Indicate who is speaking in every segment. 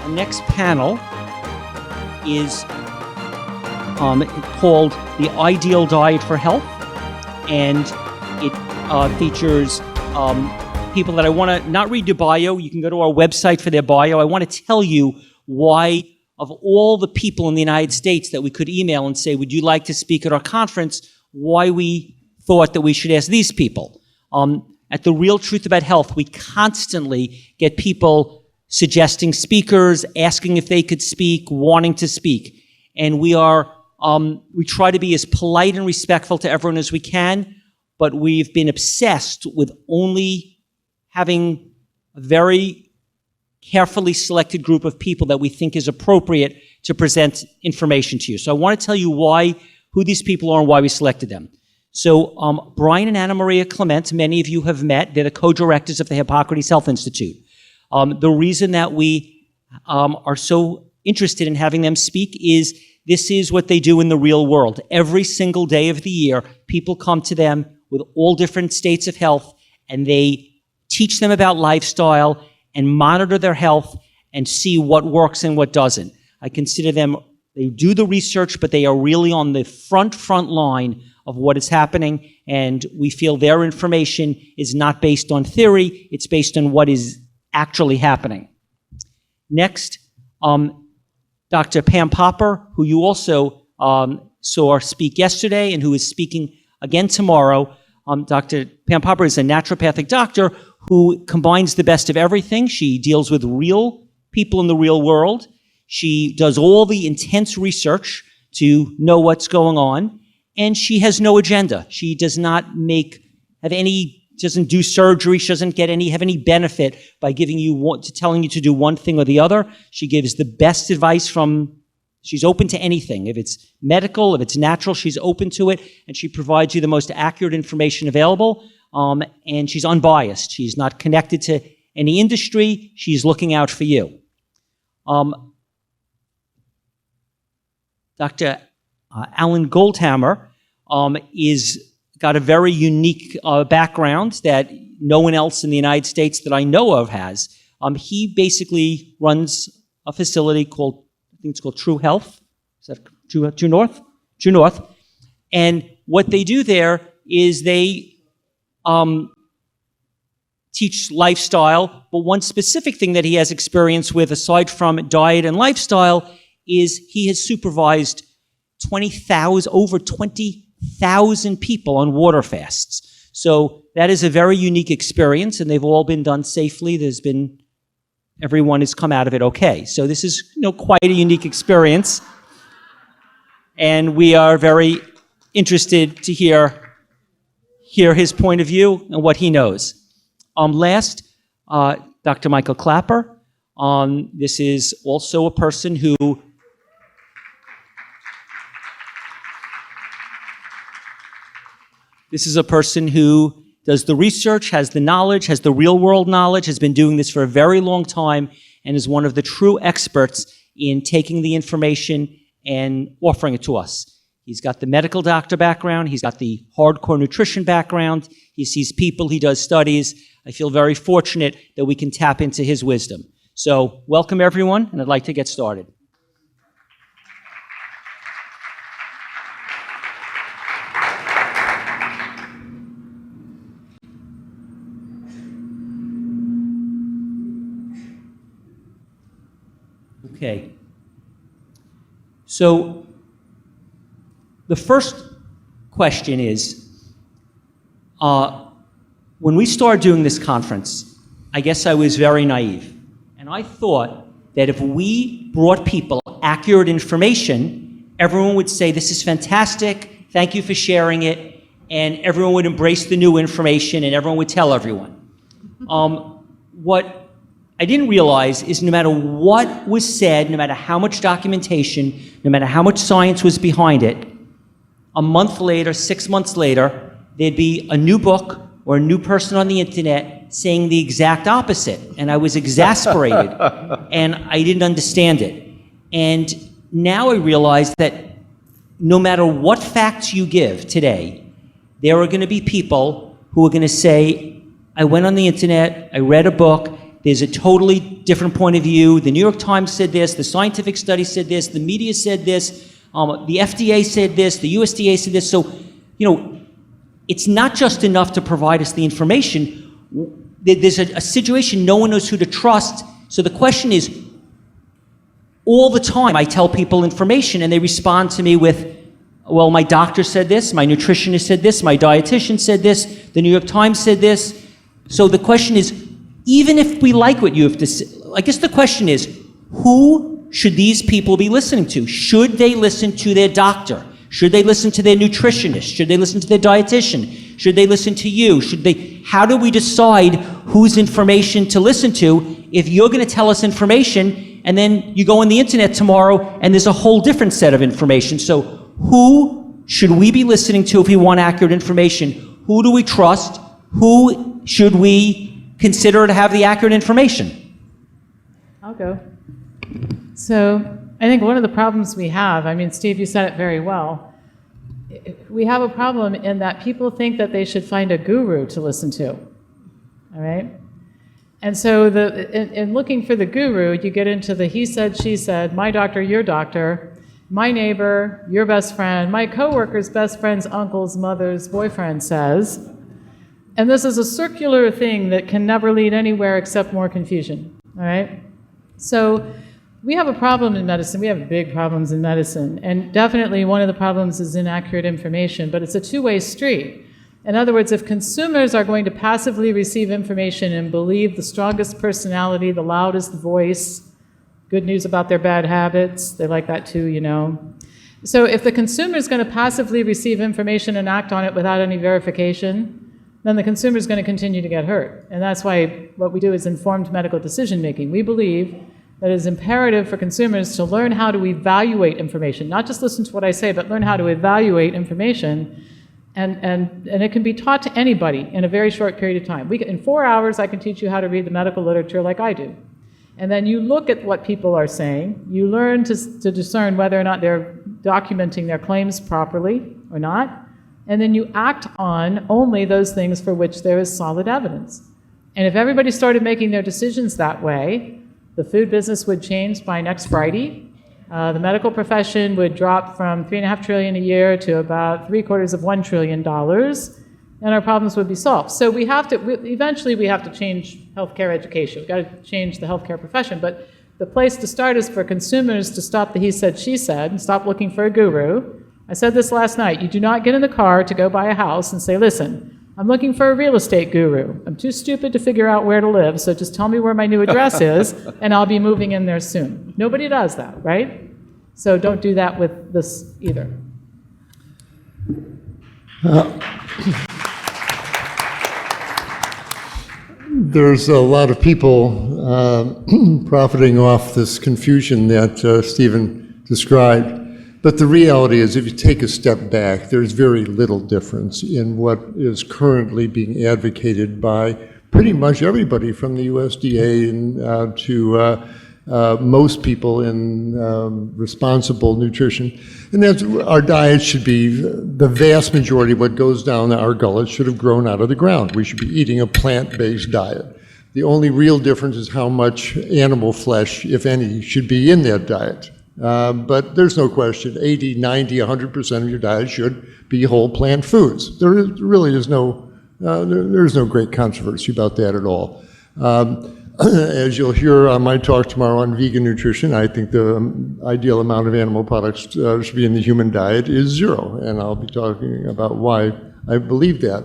Speaker 1: Our next panel is called The Ideal Diet for Health, and it features people that I want to not read your bio. You can go to our website for their bio. I want to tell you why, of all the people in the United States that we could email and say, would you like to speak at our conference, why we thought that we should ask these people. At The Real Truth About Health, we constantly get people suggesting speakers, asking if they could speak, wanting to speak. And we try to be as polite and respectful to everyone as we can, but we've been obsessed with only having a very carefully selected group of people that we think is appropriate to present information to you. So I want to tell you who these people are and why we selected them. So Brian and Anna Maria Clement, many of you have met. They're the co-directors of the Hippocrates Health Institute. The reason that we are so interested in having them speak is this is what they do in the real world. Every single day of the year, people come to them with all different states of health, and they teach them about lifestyle and monitor their health and see what works and what doesn't. I consider them, they do the research, but they are really on the front line of what is happening, and we feel their information is not based on theory, it's based on what is actually happening. Next, Dr. Pam Popper, who you also saw speak yesterday and who is speaking again tomorrow. Dr. Pam Popper is a naturopathic doctor who combines the best of everything. She deals with real people in the real world. She does all the intense research to know what's going on, and she has no agenda. She does not doesn't do surgery. She doesn't have any benefit by telling you to do one thing or the other. She gives the best advice she's open to anything. If it's medical, if it's natural, she's open to it, and she provides you the most accurate information available, and she's unbiased. She's not connected to any industry. She's looking out for you. Dr. Alan Goldhamer is got a very unique background that no one else in the United States that I know of has. He basically runs a facility called, I think it's called True Health. Is that True North? True North. And what they do there is they teach lifestyle, but one specific thing that he has experience with, aside from diet and lifestyle, is he has supervised over 20,000 people on water fasts. So that is a very unique experience, and they've all been done safely. Everyone has come out of it okay. So this is, quite a unique experience, and we are very interested to hear his point of view and what he knows. Last, Dr. Michael Klaper. This is also a person who does the research, has the knowledge, has the real world knowledge, has been doing this for a very long time, and is one of the true experts in taking the information and offering it to us. He's got the medical doctor background, he's got the hardcore nutrition background, he sees people, he does studies. I feel very fortunate that we can tap into his wisdom. So welcome everyone, and I'd like to get started. Okay. So the first question is, when we started doing this conference, I guess I was very naive. And I thought that if we brought people accurate information, everyone would say, this is fantastic, thank you for sharing it, and everyone would embrace the new information and everyone would tell everyone. What I didn't realize is no matter what was said, no matter how much documentation, no matter how much science was behind it, a month later, 6 months later, there'd be a new book or a new person on the internet saying the exact opposite. And I was exasperated and I didn't understand it. And now I realize that no matter what facts you give today, there are going to be people who are going to say, I went on the internet, I read a book, there's a totally different point of view. The New York Times said this, the scientific study said this, the media said this, the FDA said this, the USDA said this. So, it's not just enough to provide us the information. There's a situation, no one knows who to trust. So the question is, all the time I tell people information and they respond to me with, well, my doctor said this, my nutritionist said this, my dietitian said this, the New York Times said this. So the question is, even if we like what you have to say, I guess the question is, who should these people be listening to? Should they listen to their doctor? Should they listen to their nutritionist? Should they listen to their dietitian? Should they listen to you? How do we decide whose information to listen to if you're going to tell us information and then you go on the internet tomorrow and there's a whole different set of information? So who should we be listening to if we want accurate information? Who do we trust? Who should we consider to have the accurate information?
Speaker 2: I'll go. So I think one of the problems we have, Steve, you said it very well. We have a problem in that people think that they should find a guru to listen to, all right? And so in looking for the guru, you get into the he said, she said, my doctor, your doctor, my neighbor, your best friend, my coworker's best friend's uncle's mother's boyfriend says. And this is a circular thing that can never lead anywhere except more confusion, all right? So we have a problem in medicine. We have big problems in medicine. And definitely one of the problems is inaccurate information, but it's a two-way street. In other words, if consumers are going to passively receive information and believe the strongest personality, the loudest voice, good news about their bad habits, they like that too, So if the consumer is going to passively receive information and act on it without any verification, then the consumer is going to continue to get hurt. And that's why what we do is informed medical decision making. We believe that it is imperative for consumers to learn how to evaluate information, not just listen to what I say, but learn how to evaluate information. And it can be taught to anybody in a very short period of time. In 4 hours, I can teach you how to read the medical literature like I do. And then you look at what people are saying. You learn to discern whether or not they're documenting their claims properly or not. And then you act on only those things for which there is solid evidence. And if everybody started making their decisions that way, the food business would change by next Friday. The medical profession would drop from $3.5 trillion a year to about $750 billion, and our problems would be solved. So eventually we have to change healthcare education. We've got to change the healthcare profession, but the place to start is for consumers to stop the he said, she said, and stop looking for a guru. I said this last night. You do not get in the car to go buy a house and say, listen, I'm looking for a real estate guru. I'm too stupid to figure out where to live, so just tell me where my new address is, and I'll be moving in there soon. Nobody does that, right? So don't do that with this either.
Speaker 3: There's a lot of people profiting off this confusion that Stephen described. But the reality is, if you take a step back, there's very little difference in what is currently being advocated by pretty much everybody from the USDA and to most people in responsible nutrition. And that's our diet should be, the vast majority of what goes down our gullet should have grown out of the ground. We should be eating a plant-based diet. The only real difference is how much animal flesh, if any, should be in that diet. But there's no question, 80, 90, 100% of your diet should be whole plant foods. There really is there's no great controversy about that at all. As you'll hear on my talk tomorrow on vegan nutrition, I think the ideal amount of animal products should be in the human diet is 0, and I'll be talking about why I believe that.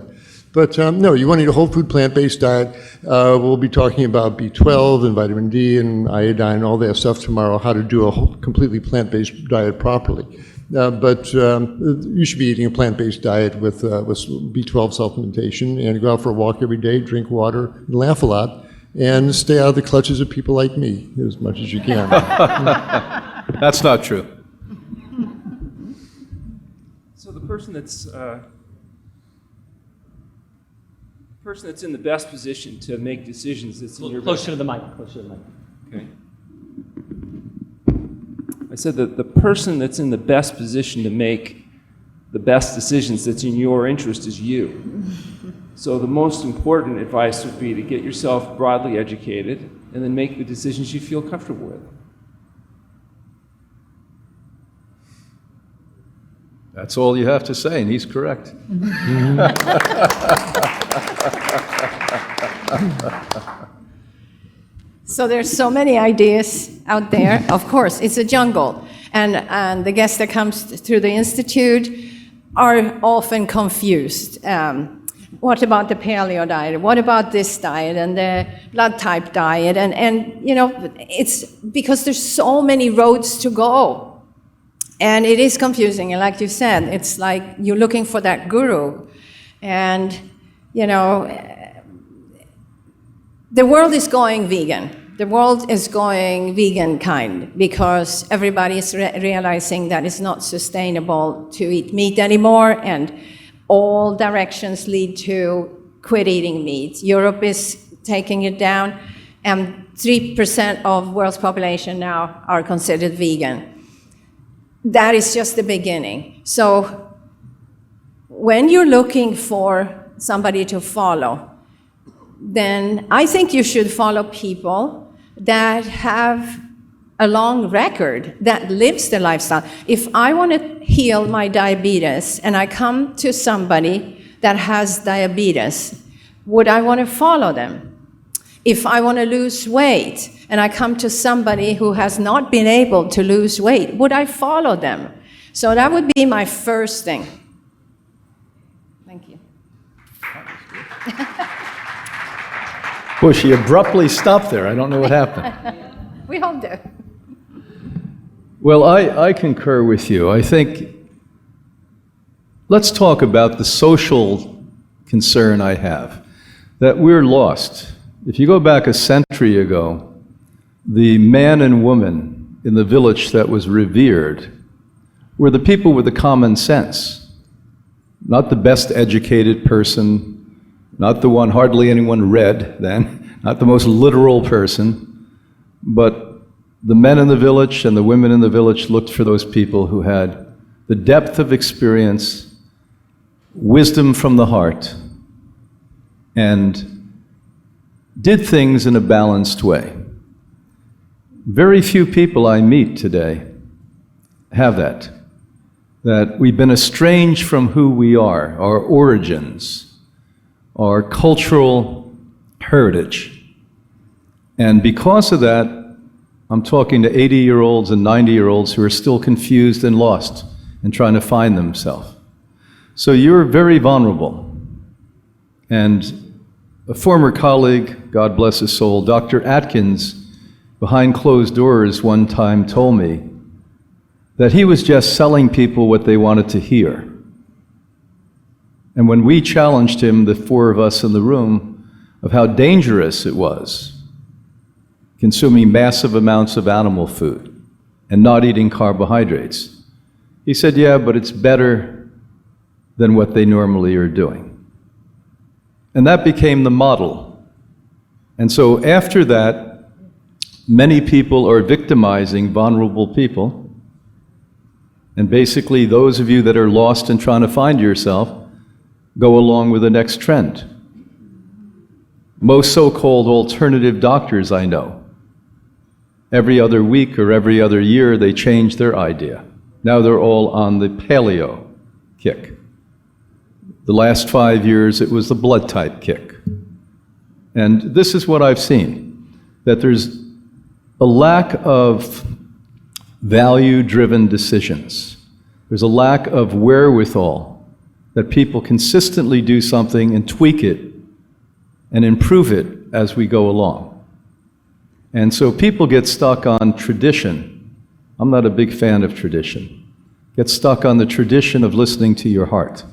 Speaker 3: But no, you want to eat a whole food plant-based diet. We'll be talking about B12 and vitamin D and iodine and all that stuff tomorrow, how to do a whole, completely plant-based diet properly. But you should be eating a plant-based diet with B12 supplementation, and go out for a walk every day, drink water, and laugh a lot, and stay out of the clutches of people like me as much as you can.
Speaker 4: That's not true.
Speaker 5: So the person that's in the best position to make decisions that's in your
Speaker 1: Closer to the mic, closer to the mic.
Speaker 5: Okay. I said that the person that's in the best position to make the best decisions that's in your interest is you. So the most important advice would be to get yourself broadly educated, and then make the decisions you feel comfortable with.
Speaker 4: That's all you have to say, and he's correct.
Speaker 6: So there's so many ideas out there. Of course, it's a jungle. And the guests that comes through the Institute are often confused. What about the paleo diet? What about this diet and the blood type diet? And you know, it's because there's so many roads to go. And it is confusing. And like you said, it's like you're looking for that guru. And, you know, the world is going vegan. The world is going vegan kind because everybody is realizing that it's not sustainable to eat meat anymore, and all directions lead to quit eating meat. Europe is taking it down, and 3% of world's population now are considered vegan. That is just the beginning. So when you're looking for somebody to follow, then I think you should follow people that have a long record, that lives the lifestyle. If I want to heal my diabetes and I come to somebody that has diabetes, would I want to follow them? If I want to lose weight and I come to somebody who has not been able to lose weight, would I follow them? So that would be my first thing. Thank you.
Speaker 4: Well, she abruptly stopped there. I don't know what happened.
Speaker 6: We all do.
Speaker 4: Well, I concur with you. I think, let's talk about the social concern I have, that we're lost. If you go back a century ago, the man and woman in the village that was revered were the people with the common sense, not the best educated person, not the one hardly anyone read then, not the most literal person, but the men in the village and the women in the village looked for those people who had the depth of experience, wisdom from the heart, and did things in a balanced way. Very few people I meet today have that we've been estranged from who we are, our origins, our cultural heritage. And because of that, I'm talking to 80-year-olds and 90-year-olds who are still confused and lost and trying to find themselves. So you're very vulnerable. And a former colleague, God bless his soul, Dr. Atkins, behind closed doors one time told me that he was just selling people what they wanted to hear. And when we challenged him, the four of us in the room, of how dangerous it was consuming massive amounts of animal food and not eating carbohydrates, he said, yeah, but it's better than what they normally are doing. And that became the model. And so after that, many people are victimizing vulnerable people. And basically, those of you that are lost and trying to find yourself go along with the next trend. Most so-called alternative doctors I know, every other week or every other year, they change their idea. Now they're all on the paleo kick. The last 5 years, it was the blood type kick. And this is what I've seen, that there's a lack of value-driven decisions. There's a lack of wherewithal that people consistently do something and tweak it and improve it as we go along. And so people get stuck on tradition. I'm not a big fan of tradition. Get stuck on the tradition of listening to your heart.